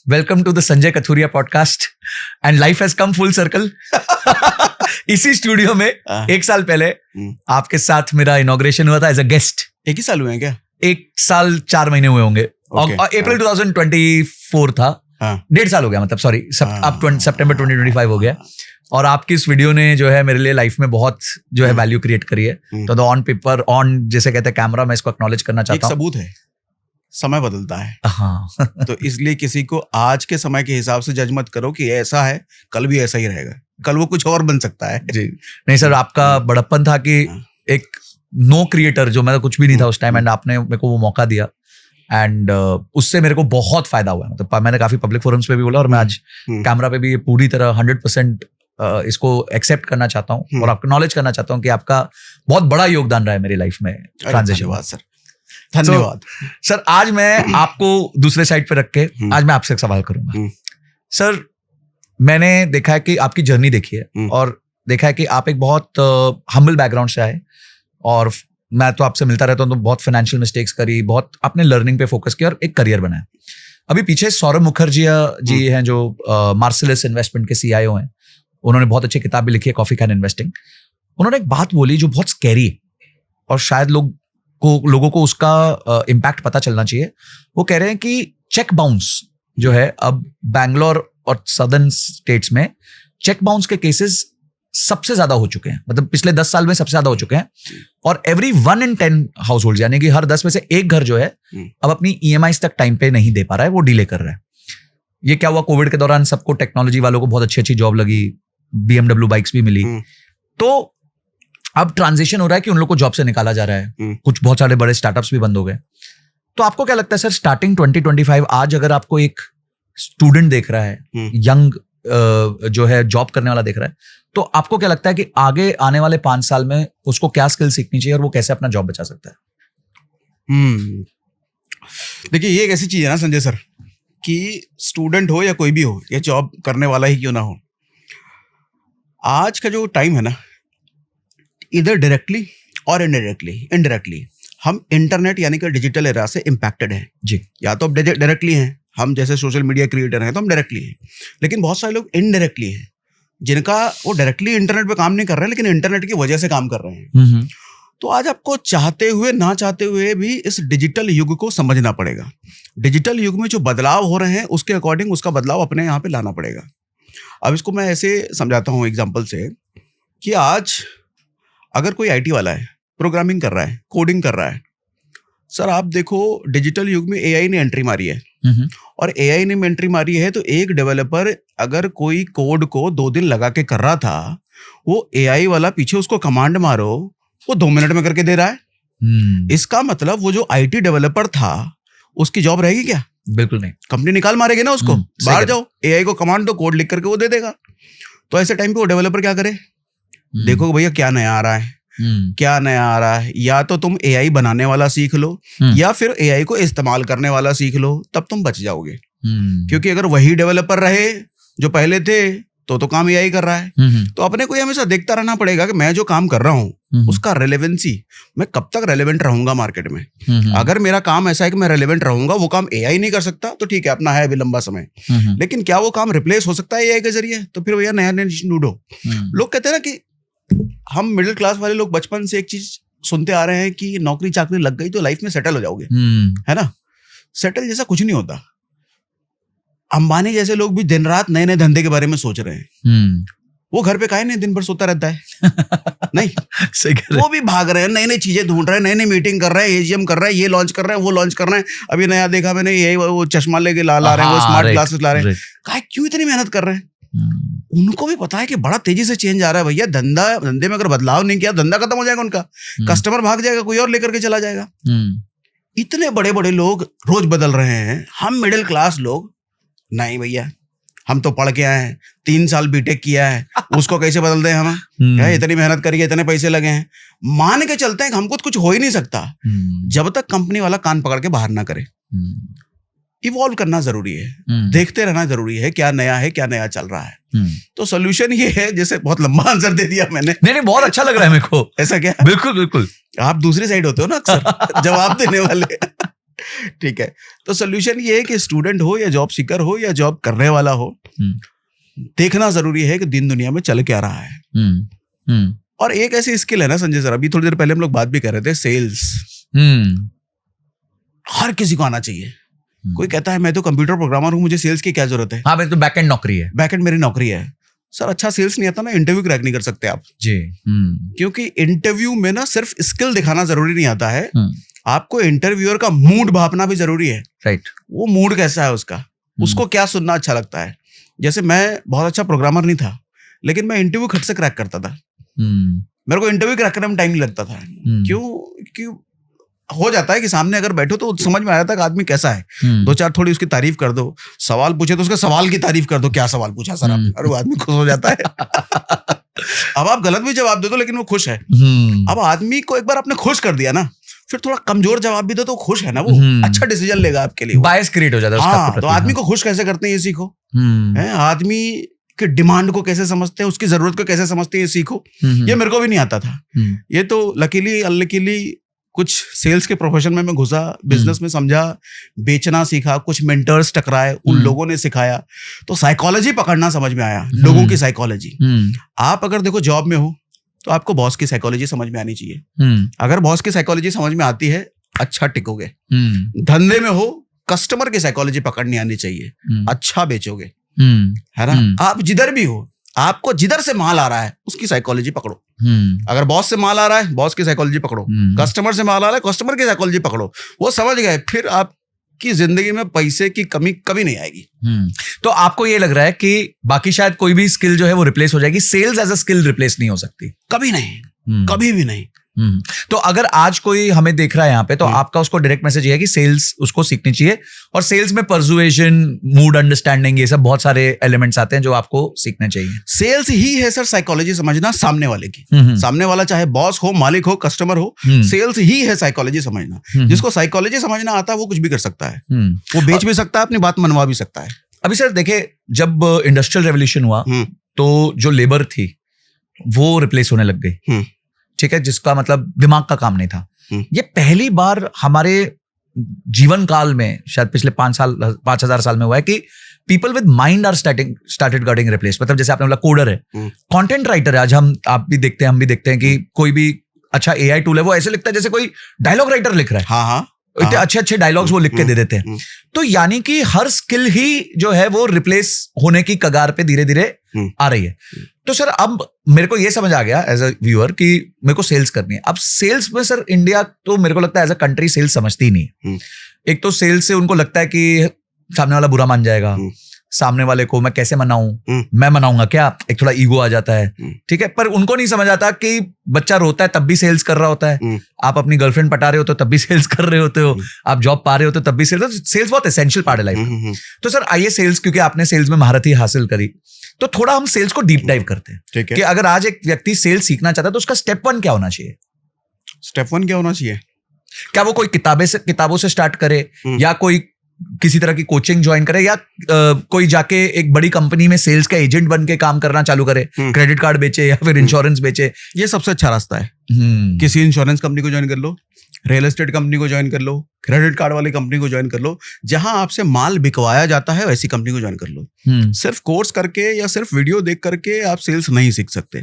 Welcome to the Sanjay Kathuria podcast and life has come full circle. इसी studio में 1 साल पहले आपके साथ मेरा इनॉग्रेशन हुआ था एज अ गेस्ट। 1 ही साल हुए हैं क्या? 1 साल 4 महीने हुए होंगे। अप्रैल 2024 था। 1.5 साल हो गया, मतलब सॉरी, अब सितंबर 2025 हो गया। और आपकी इस वीडियो ने जो है मेरे लिए लाइफ में बहुत जो है वैल्यू क्रिएट करी है। तो ऑन पेपर, ऑन जैसे कहते हैं कैमरा, मैं इसको एक्नॉलेज करना चाहता हूँ। एक सबूत है, समय बदलता है। हाँ। तो इसलिए किसी को आज के समय के हिसाब से जज मत करो कि ऐसा है, कल भी ऐसा ही रहेगा, कल वो कुछ और बन सकता है। जी नहीं सर, आपका बड़प्पन था कि एक नो क्रिएटर, जो मैं कुछ भी नहीं था उस टाइम, एंड आपने मेरे को वो मौका दिया एंड उससे मेरे को बहुत फायदा हुआ। मतलब मैंने काफी पब्लिक फोरम्स पे भी बोला और मैं आज कैमरा पे भी ये पूरी तरह 100% इसको एक्सेप्ट करना चाहता हूँ और एक्नॉलेज करना चाहता हूँ कि आपका बहुत बड़ा योगदान रहा है मेरी लाइफ में ट्रांजिशन। धन्यवाद सर, धन्यवाद। सर आज मैं आपको दूसरे साइड पे रख के आज मैं आपसे एक सवाल करूंगा। सर मैंने देखा है कि आपकी जर्नी देखी है और देखा है कि आप एक बहुत हम्बल बैकग्राउंड से आए और मैं तो आपसे मिलता रहता हूँ तो बहुत फाइनेंशियल मिस्टेक्स करी, बहुत आपने लर्निंग पे फोकस किया और एक करियर बनाया। अभी पीछे सौरभ मुखर्जी जी हैं जो मार्सिलस इन्वेस्टमेंट के CIO हैं। उन्होंने बहुत अच्छी किताब भी लिखी है, कॉफी कैन इन्वेस्टिंग। उन्होंने एक बात बोली जो बहुत स्कैरी है और शायद लोगों को उसका इम्पैक्ट पता चलना चाहिए। वो कह रहे हैं कि चेक बाउंस जो है अब बैंगलोर और सदर्न स्टेट्स में चेक बाउंस के केसेस सबसे ज्यादा हो चुके हैं। मतलब पिछले 10 साल में सबसे ज्यादा हो चुके हैं और एवरी 1 in 10 हाउस होल्ड, यानी कि हर 10 में से एक घर जो है अब अपनी EMIs तक टाइम पे नहीं दे पा रहा है, वो डिले कर रहा है। ये क्या हुआ, कोविड के दौरान सबको टेक्नोलॉजी वालों को बहुत अच्छी अच्छी जॉब लगी, BMW बाइक्स भी मिली, तो अब ट्रांजिशन हो रहा है कि उन लोग को जॉब से निकाला जा रहा है। कुछ बहुत सारे बड़े स्टार्टअप्स भी बंद हो गए। तो आपको क्या लगता है सर, स्टार्टिंग 2025 आज अगर आपको एक स्टूडेंट देख रहा है, यंग जो है जॉब करने वाला देख रहा है, तो आपको क्या लगता है कि आगे आने वाले 5 साल में उसको क्या स्किल सीखनी चाहिए और वो कैसे अपना जॉब बचा सकता है? देखिए, ये एक ऐसी चीज है ना संजय सर, कि स्टूडेंट हो या कोई भी हो या जॉब करने वाला ही क्यों ना हो, आज का जो टाइम है ना, इधर डायरेक्टली और इनडायरेक्टली हम इंटरनेट यानी कि डिजिटल एरा से इम्पैक्टेड हैं जी। या तो अब डायरेक्टली हैं, हम जैसे सोशल मीडिया क्रिएटर हैं तो हम डायरेक्टली हैं, लेकिन बहुत सारे लोग इनडायरेक्टली हैं जिनका वो डायरेक्टली इंटरनेट पे काम नहीं कर रहे हैं लेकिन इंटरनेट की वजह से काम कर रहे हैं। तो आज आपको चाहते हुए ना चाहते हुए भी इस डिजिटल युग को समझना पड़ेगा। डिजिटल युग में जो बदलाव हो रहे हैं उसके अकॉर्डिंग उसका बदलाव अपने यहाँ पे लाना पड़ेगा। अब इसको मैं ऐसे समझाता हूँ एग्जाम्पल से, कि आज अगर कोई IT वाला है, प्रोग्रामिंग कर रहा है, कोडिंग कर रहा है, सर आप देखो डिजिटल युग में AI ने एंट्री मारी है और AI ने एंट्री मारी है तो एक डेवलपर अगर कोई कोड को 2 दिन लगा के कर रहा था, वो AI वाला पीछे उसको कमांड मारो वो 2 मिनट में करके दे रहा है। इसका मतलब वो जो IT डेवलपर था उसकी जॉब रहेगी क्या? बिल्कुल नहीं, कंपनी निकाल मारेगी ना उसको, बाहर जाओ, AI को कमांड दो, कोड लिख करके वो दे देगा। तो ऐसे टाइम पे वो डेवलपर क्या करे? देखो भैया क्या नया आ रहा है, क्या नया आ रहा है, या तो तुम AI बनाने वाला सीख लो या फिर AI को इस्तेमाल करने वाला सीख लो, तब तुम बच जाओगे। क्योंकि अगर वही डेवलपर रहे जो पहले थे तो काम AI कर रहा है। तो अपने को हमेशा देखता रहना पड़ेगा कि मैं जो काम कर रहा हूँ उसका रेलेवेंसी, मैं कब तक रेलेवेंट रहूंगा मार्केट में। अगर मेरा काम ऐसा है कि मैं रेलेवेंट रहूंगा, वो काम AI नहीं कर सकता तो ठीक है, अपना है अभी लंबा समय, लेकिन क्या वो काम रिप्लेस हो सकता है AI के जरिए? तो फिर भैया नया नया ढूंढो। लोग कहते हैं ना कि हम मिडिल क्लास वाले लोग बचपन से एक चीज सुनते आ रहे हैं कि नौकरी चाकरी लग गई तो लाइफ में सेटल हो जाओगे, है ना? सेटल जैसा कुछ नहीं होता। अंबानी जैसे लोग भी दिन रात नए नए धंधे के बारे में सोच रहे हैं। वो घर पे काहे नहीं दिन भर सोता रहता है? नहीं, वो भी भाग रहे हैं, नई नई चीजें ढूंढ रहे हैं, नई नई मीटिंग कर रहे हैं, AGM कर रहे हैं, ये लॉन्च कर रहे हैं, वो लॉन्च कर रहे हैं। अभी नया देखा मैंने, यही वो चश्मा लेके ला रहे हैं, वो स्मार्ट ग्लासेस ला रहे हैं। काहे क्यों इतनी मेहनत कर रहे हैं? उनको भी पता है कि बड़ा तेजी से चेंज आ रहा है भैया। धंधे में अगर बदलाव नहीं किया धंधा खत्म हो जाएगा उनका, कस्टमर भाग जाएगा, कोई और लेकर के चला जाएगा। इतने बड़े बड़े लोग रोज बदल रहे हैं, हम मिडिल क्लास लोग नहीं भैया, हम तो पढ़ के आए हैं, 3 साल बीटेक किया है, उसको कैसे बदल दें हम? इतनी मेहनत करिए, इतने पैसे लगे हैं, मान के चलते हैं कि हमको कुछ हो ही नहीं सकता जब तक कंपनी वाला कान पकड़ के बाहर ना करे। इवॉल्व करना जरूरी है, देखते रहना जरूरी है, क्या नया है, क्या नया चल रहा है। तो सोल्यूशन ये है, जैसे बहुत लंबा आंसर दे दिया मैंने। नहीं, बहुत अच्छा लग रहा है मेरे को। ऐसा क्या? बिल्कुल बिल्कुल, आप दूसरी साइड होते हो ना अक्सर जवाब देने वाले। ठीक है, तो सोल्यूशन ये है कि स्टूडेंट हो या जॉब सीकर हो या जॉब करने वाला हो, देखना जरूरी है कि दिन दुनिया में चल क्या रहा है। और एक ऐसी स्किल है ना संजय सर, अभी थोड़ी देर पहले हम लोग बात भी कर रहे थे, सेल्स हर किसी को आना चाहिए। कोई कहता है मैं तो कंप्यूटर प्रोग्रामर हूं, मुझे सेल्स की क्या जरूरत है? हाँ, मेरी तो बैकएंड नौकरी है। बैकएंड मेरी नौकरी है। सर अच्छा सेल्स नहीं आता ना, इंटरव्यू क्रैक नहीं कर सकते आप जी। क्योंकि इंटरव्यू में ना सिर्फ स्किल दिखाना जरूरी नहीं आता है, आपको इंटरव्यूअर का मूड भापना भी जरूरी है। राइट। वो मूड कैसा है उसका, उसको क्या सुनना अच्छा लगता है। जैसे मैं बहुत अच्छा प्रोग्रामर नहीं था, लेकिन मैं इंटरव्यू खट से क्रैक करता था। मेरे को इंटरव्यू क्रैक करने में टाइम नहीं लगता था। क्यों हो जाता है कि सामने अगर बैठो तो समझ में आ जाता है कि आदमी कैसा है। दो चार थोड़ी उसकी तारीफ कर दो, सवाल पूछे तो उसके सवाल की तारीफ कर दो, क्या सवाल पूछा सर आपने, और वो आदमी खुश हो जाता है। अब आप गलत भी जवाब दे दो लेकिन वो खुश है। अब आदमी को एक बार आपने खुश कर दिया ना, फिर थोड़ा कमजोर जवाब भी दो तो खुश है ना, वो अच्छा डिसीजन लेगा आपके लिए। बायस क्रिएट हो जाता है उसका। हाँ, तो आदमी को खुश कैसे करते हैं ये सीखो। आदमी कि डिमांड को कैसे समझते हैं, उसकी जरूरत को कैसे समझते हैं ये सीखो। ये मेरे को भी नहीं आता था। ये तो लकीली अनलकीली कुछ सेल्स के प्रोफेशन में मैं घुसा, बिजनेस में समझा, बेचना सीखा, कुछ मेंटर्स टकराए, उन लोगों ने सिखाया, तो साइकोलॉजी पकड़ना समझ में आया, लोगों की साइकोलॉजी। आप अगर देखो जॉब में हो तो आपको बॉस की साइकोलॉजी समझ में आनी चाहिए। अगर बॉस की साइकोलॉजी समझ में आती है, अच्छा टिकोगे। धंधे में हो, कस्टमर की साइकोलॉजी पकड़नी आनी चाहिए, अच्छा बेचोगे, है ना। आप जिधर भी हो, आपको जिधर से माल आ रहा है उसकी साइकोलॉजी पकड़ो। अगर बॉस से माल आ रहा है, बॉस की साइकोलॉजी पकड़ो। कस्टमर से माल आ रहा है, कस्टमर की साइकोलॉजी पकड़ो। वो समझ गए, फिर आपकी जिंदगी में पैसे की कमी कभी नहीं आएगी। तो आपको ये लग रहा है कि बाकी शायद कोई भी स्किल जो है वो रिप्लेस हो जाएगी, sales as a skill replace नहीं हो सकती? कभी नहीं, कभी भी नहीं। तो अगर आज कोई हमें देख रहा है यहाँ पे, तो आपका उसको डायरेक्ट मैसेज ये है कि सेल्स उसको सीखनी चाहिए, और सेल्स में परसुएशन, मूड अंडरस्टैंडिंग, ये सब बहुत सारे एलिमेंट्स आते हैं जो आपको सीखने चाहिए। सेल्स ही है सर साइकोलॉजी समझना सामने वाले की। सामने वाला चाहे बॉस हो, मालिक हो, कस्टमर हो, सेल्स ही है साइकोलॉजी समझना। जिसको साइकोलॉजी समझना आता है वो कुछ भी कर सकता है, वो बेच भी सकता है, अपनी बात मनवा भी सकता है। अभी सर देखिए, जब इंडस्ट्रियल रेवोल्यूशन हुआ तो जो लेबर थी वो रिप्लेस होने लग गई, ठीक है, जिसका मतलब दिमाग का काम नहीं था। ये पहली बार हमारे जीवन काल में, शायद पिछले 5,000 साल में हुआ है कि people with mind are started getting replace. मतलब जैसे आपने बोला कोडर है, कंटेंट राइटर है, आज आप भी देखते हैं, हम भी देखते हैं कि कोई भी अच्छा एआई टूल है, वो ऐसे लिखता है जैसे कोई डायलॉग राइटर लिख रहा है। हाँ, इतने अच्छे डायलॉग्स वो लिख के दे देते हैं। तो यानी कि हर स्किल ही जो है वो रिप्लेस होने की कगार पे धीरे धीरे आ रही है। तो सर अब मेरे को ये समझ आ गया एज अ व्यूअर कि मेरे को सेल्स करनी है। अब सेल्स में सर इंडिया तो मेरे को लगता है एज अ कंट्री सेल्स समझती ही नहीं है। एक तो सेल्स से उनको लगता है कि सामने वाला बुरा मान जाएगा, सामने वाले को मैं कैसे मनाऊं, मैं मनाऊंगा क्या, एक थोड़ा ईगो आ जाता है, ठीक है। पर उनको नहीं समझ आता कि बच्चा रोता है तब भी सेल्स कर रहा होता है, आप अपनी गर्लफ्रेंड पटा रहे हो तो तब भी सेल्स कर रहे होते हो, आप जॉब पा रहे हो तो तब भी सेल्स बहुत एसेंशियल पार्ट है लाइफ। तो सर आइए सेल्स, क्योंकि आपने सेल्स में महारत ही हासिल करी, तो थोड़ा हम सेल्स को डीप डाइव करते हैं कि अगर आज एक व्यक्ति सेल्स सीखना चाहता है तो उसका स्टेप 1 क्या होना चाहिए? स्टेप 1 क्या होना चाहिए? क्या वो कोई किताबों से स्टार्ट करे, या कोई किसी तरह की कोचिंग ज्वाइन करे, या कोई जाके एक बड़ी कंपनी में सेल्स का एजेंट बन के काम करना चालू करे, क्रेडिट कार्ड बेचे या फिर इंश्योरेंस बेचे? ये सबसे अच्छा रास्ता है। किसी इंश्योरेंस कंपनी को ज्वाइन कर लो, रियल एस्टेट कंपनी को ज्वाइन कर लो, क्रेडिट कार्ड वाली कंपनी को ज्वाइन कर लो, जहां आपसे माल बिकवाया जाता है वैसी कंपनी को ज्वाइन कर लो। सिर्फ कोर्स करके या सिर्फ वीडियो देख करके आप सेल्स नहीं सीख सकते।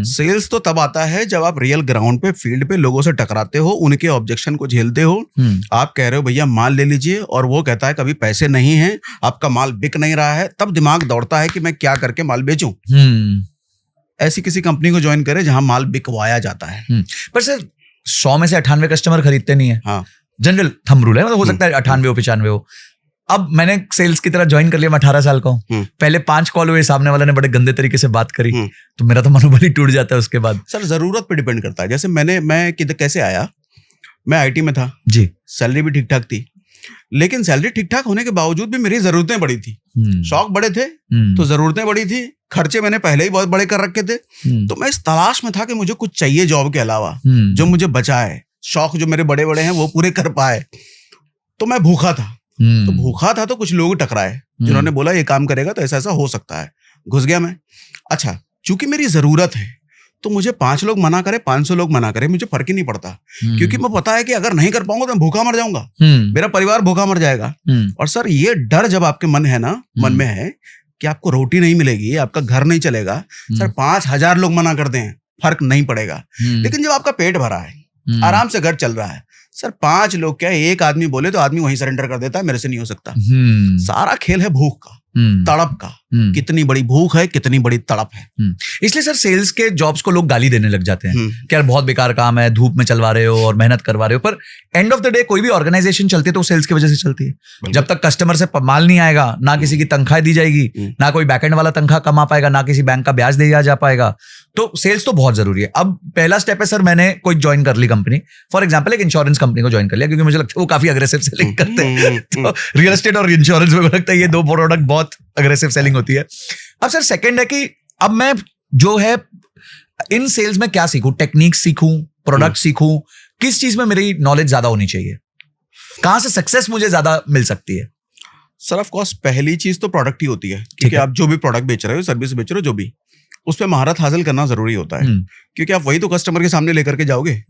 सेल्स तो तब आता है जब आप रियल ग्राउंड पे, फील्ड पे लोगों से टकराते हो, उनके ऑब्जेक्शन को झेलते हो। आप कह रहे हो भैया माल ले लीजिए, और वो कहता है कभी पैसे नहीं है, आपका माल बिक नहीं रहा है, तब दिमाग दौड़ता है कि मैं क्या करके माल बेचूं। ऐसी किसी कंपनी को ज्वाइन करे जहां माल बिकवाया जाता है। पर सर 100 में से 98 कस्टमर खरीदते नहीं है। हाँ, जनरल थंब रूल है, मतलब हो सकता है 98 हो 95 हो। अब मैंने सेल्स की तरह ज्वाइन कर लिया, मैं 18 साल का हूँ, पहले 5 कॉल हुए, सामने वाले ने बड़े गंदे तरीके से बात करी, तो मेरा तो मनोबल ही टूट जाता है उसके बाद। सर जरूरत पे डिपेंड करता है। जैसे मैं किधर कैसे आया, मैं आईटी में था जी, सैलरी भी ठीक ठाक थी, लेकिन सैलरी ठीक ठाक होने के बावजूद भी मेरी जरूरतें बड़ी थी, शौक बड़े थे, तो जरूरतें बड़ी थी, खर्चे मैंने पहले ही बहुत बड़े कर रखे थे। तो मैं इस तलाश में था कि मुझे कुछ चाहिए जॉब के अलावा जो मुझे बचाए, शौक जो मेरे बड़े बड़े हैं वो पूरे कर पाए। तो मैं भूखा था, तो भूखा था तो कुछ लोग टकराए जिन्होंने बोला ये काम करेगा तो ऐसा ऐसा हो सकता है। घुस गया मैं। अच्छा, चूंकि मेरी जरूरत है तो मुझे 5 लोग मना करे, 500 लोग मना करे, मुझे फर्क ही नहीं पड़ता, क्योंकि मैं पता है कि अगर नहीं कर पाऊंगा तो मैं भूखा मर जाऊंगा, मेरा परिवार भूखा मर जाएगा। और सर ये डर जब आपके मन में है कि आपको रोटी नहीं मिलेगी, आपका घर नहीं चलेगा, सर 5000 लोग मना कर दें फर्क नहीं पड़ेगा। लेकिन जब आपका पेट भरा है, आराम से घर चल रहा है, सर 5 लोग क्या, एक आदमी बोले तो आदमी वहीं सरेंडर कर देता है, मेरे से नहीं हो सकता। सारा खेल है भूख का, तड़प का, कितनी बड़ी भूख है, कितनी बड़ी तड़प है। इसलिए सर सेल्स के जॉब्स को लोग गाली देने लग जाते हैं कि यार बहुत बेकार काम है, धूप में चलवा रहे हो और मेहनत करवा रहे हो। पर एंड ऑफ द डे कोई भी ऑर्गेनाइजेशन चलती है तो सेल्स की वजह से चलती है। जब तक कस्टमर से माल नहीं आएगा, ना किसी की तनख्वाह दी जाएगी, ना कोई बैकएंड वाला तनख्वाह कमा पाएगा, ना किसी बैंक का ब्याज दिया जा पाएगा। तो सेल्स तो बहुत जरूरी है। अब पहला स्टेप है सर, मैंने कोई ज्वाइन कर ली कंपनी, फॉर एग्जांपल एक इंश्योरेंस कंपनी को ज्वाइन कर लिया, क्योंकि मुझे लगता है वो काफी अग्रेसिव सेलिंग करते हैं। तो रियल एस्टेट और इंश्योरेंस में लगता है ये 2 प्रोडक्ट बहुत अग्रेसिव सेलिंग होती है। अब सर सेकंड है कि अब मैं जो है इन सेल्स में क्या सीखूं, टेक्निक सीखूं, प्रोडक्ट सीखूं, किस चीज में मेरी नॉलेज ज्यादा होनी चाहिए, कहां से सक्सेस मुझे ज्यादा मिल सकती है? सर ऑफ कोर्स पहली चीज तो प्रोडक्ट ही होती है, क्योंकि आप जो भी प्रोडक्ट बेच रहे हो, सर्विस बेच रहे हो, जो भी, उस पर महारत हासिल करना जरूरी होता है, क्योंकि आप वही तो कस्टमर के सामने लेकर के जाओगे।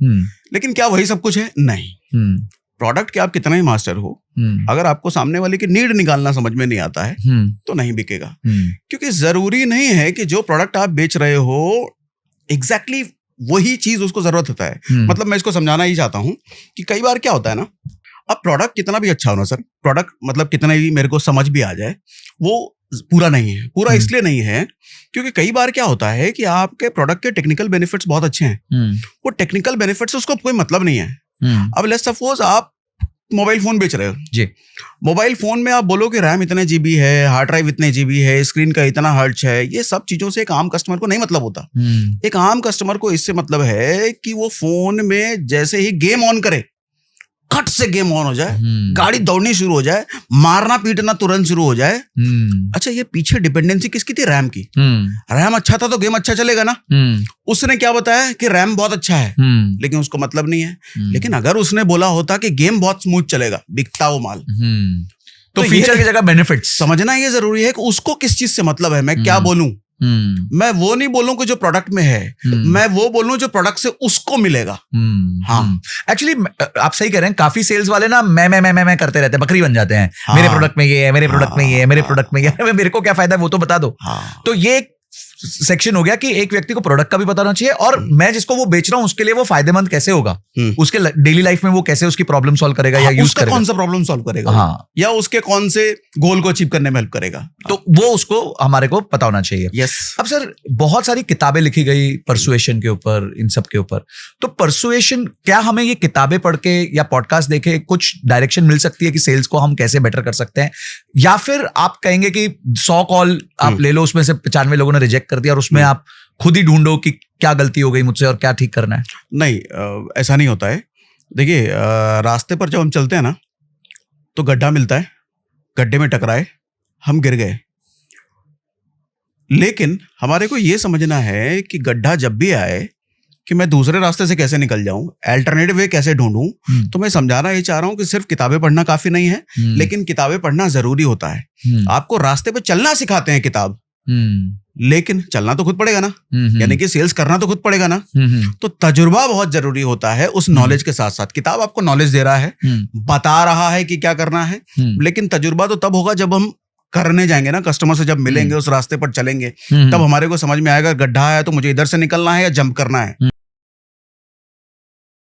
लेकिन क्या वही सब कुछ है? नहीं। प्रोडक्ट के आप कितना ही मास्टर हो, अगर आपको सामने वाले की नीड निकालना समझ में नहीं आता है तो नहीं बिकेगा। क्योंकि जरूरी नहीं है कि जो प्रोडक्ट आप बेच रहे हो एग्जैक्टली वही चीज उसको जरूरत होता है। मतलब मैं इसको समझाना ही चाहता हूं कि कई बार क्या होता है ना, अब प्रोडक्ट कितना भी अच्छा हो ना सर, प्रोडक्ट मतलब कितना भी मेरे को समझ भी आ जाए, वो पूरा नहीं है। पूरा इसलिए नहीं है क्योंकि कई बार क्या होता है कि आपके प्रोडक्ट के टेक्निकल बेनिफिट्स बहुत अच्छे हैं, वो टेक्निकल बेनिफिट्स उसको कोई मतलब नहीं है। अब लेट्स सपोज आप मोबाइल फोन बेच रहे हो जी, मोबाइल फोन में आप बोलो कि रैम इतने जीबी है, हार्ड ड्राइव इतने जीबी है, स्क्रीन का इतना हर्ट्ज है, ये सब चीजों से एक आम कस्टमर को नहीं मतलब होता। एक आम कस्टमर को इससे मतलब है कि वो फोन में जैसे ही गेम ऑन करे, खट से गेम ऑन हो जाए, गाड़ी दौड़नी शुरू हो जाए, मारना पीटना तुरंत शुरू हो जाए। अच्छा, ये पीछे डिपेंडेंसी किसकी थी? रैम की। रैम अच्छा था तो गेम अच्छा चलेगा ना। उसने क्या बताया कि रैम बहुत अच्छा है, लेकिन उसको मतलब नहीं है। लेकिन अगर उसने बोला होता कि गेम बहुत स्मूथ चलेगा, बिकता वो माल। तो फीचर की जगह बेनिफिट्स समझना ये जरूरी है कि उसको किस चीज से मतलब है। मैं क्या बोलूं, मैं वो नहीं बोलूं कि जो प्रोडक्ट में है, मैं वो बोलूं जो प्रोडक्ट से उसको मिलेगा। हाँ, एक्चुअली आप सही कह रहे हैं। काफी सेल्स वाले ना मैं करते रहते हैं, बकरी बन जाते हैं। हाँ, मेरे प्रोडक्ट में ये है, मेरे प्रोडक्ट में ये है, मेरे प्रोडक्ट में ये है, मेरे को क्या फायदा है वो तो बता दो। तो ये एक सेक्शन हो गया कि एक व्यक्ति को प्रोडक्ट का भी पता होना चाहिए, और मैं जिसको वो बेच रहा हूं उसके लिए वो फायदेमंद कैसे होगा, उसके डेली लाइफ में वो कैसे उसकी प्रॉब्लम सॉल्व करेगा, या यूज करेगा, कौन सा प्रॉब्लम सॉल्व करेगा, हाँ, या उसके कौन से गोल को अचीव करने में हेल्प करेगा, तो वो उसको हमारे को पता होना चाहिए। यस। अब सर बहुत सारी किताबें लिखी गई परसुएशन के ऊपर, इन सब के ऊपर, तो परसुएशन, क्या हमें ये किताबें पढ़ के या पॉडकास्ट देखे कुछ डायरेक्शन मिल सकती है कि सेल्स को हम कैसे बेटर कर सकते हैं, या फिर आप कहेंगे कि 100 कॉल आप ले लो, उसमें से 95 लोगों ने रिजेक्ट कर दिया और उसमें आप खुद ही ढूंढो कि क्या गलती हो गई मुझसे और क्या ठीक करना है? नहीं, ऐसा नहीं होता है। देखिए, रास्ते पर जब हम चलते हैं ना तो गड्ढा मिलता है, गड्ढे में टकराए, हम गिर गए, लेकिन हमारे को ये समझना है कि गड्ढा जब भी आए कि मैं दूसरे रास्ते से कैसे निकल जाऊं, अल्टरनेटिव वे कैसे ढूंढूं। तो मैं समझाना ये चाह रहा हूं कि सिर्फ किताबें पढ़ना काफी नहीं है, लेकिन किताबें पढ़ना जरूरी होता है। आपको रास्ते पे चलना सिखाते हैं किताब, लेकिन चलना तो खुद पड़ेगा ना, यानी कि सेल्स करना तो खुद पड़ेगा ना। तो तजुर्बा बहुत जरूरी होता है उस नॉलेज के साथ साथ। किताब आपको नॉलेज दे रहा है, बता रहा है कि क्या करना है, लेकिन तजुर्बा तो तब होगा जब हम करने जाएंगे ना, कस्टमर से जब मिलेंगे, उस रास्ते पर चलेंगे, तब हमारे को समझ में आएगा गड्ढा है तो मुझे इधर से निकलना है या जंप करना है।